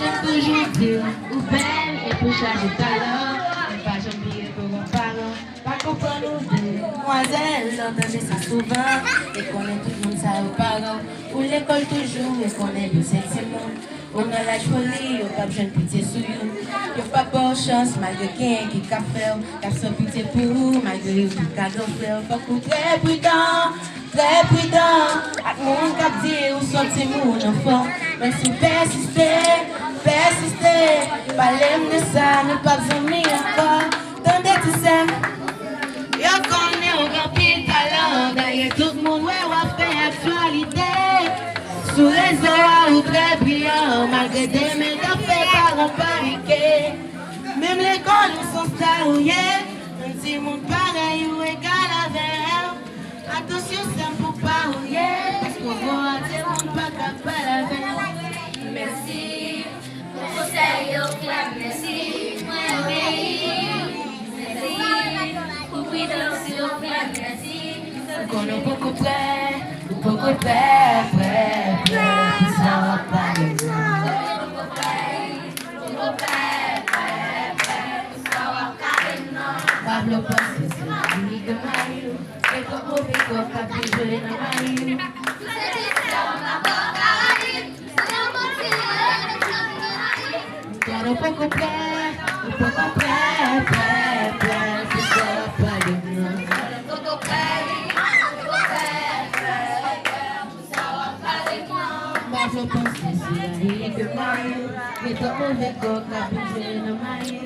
J'aime toujours dire ou belle et pour changer talent. Mais pas j'oublie pour mon parent. Pas comprendre nous deux. Demoiselle, l'entendez ça souvent. Et qu'on est tout le monde ça aux parents. Ou l'école toujours et qu'on est bien c'est monde. On a la folie, on pas besoin de pitié sous nous. Y'a pas bonne chance malgré qui qu'a fait. Y'a sans pitié pour vous malgré tout qu'a gonflé. Faut qu'on très prudent. Très prudent, ak moun kap di ou sorti moun enfant. Men si persiste, palem de sa, nou pa bzami ankon. Tande ti sem, yo konen ou gran pil talent. Daye tout moun wè wap fè aktualite. Sou rezo a ou très brillant, malgré des men ka fè paran parike. Mem l'ekol ou son star ou ye, un ti moun parey ou egal avèl. Attention, c'est pour pas oublier, parce qu'on voit des gens pas capables à faire. Merci, pour conseil au club, merci, moi merci, pour prudence au club, merci. Qu'on est beaucoup près, pour ça va pas les Pablo Pascal, c'est lui de Mario. Et comme on fait quoi, pas plus jouer dans Mario. Car on peut comprendre, pour ça va pas les Pablo Pascal, c'est lui de Mario. Et comme on fait quoi, pas plus jouer dans Mario.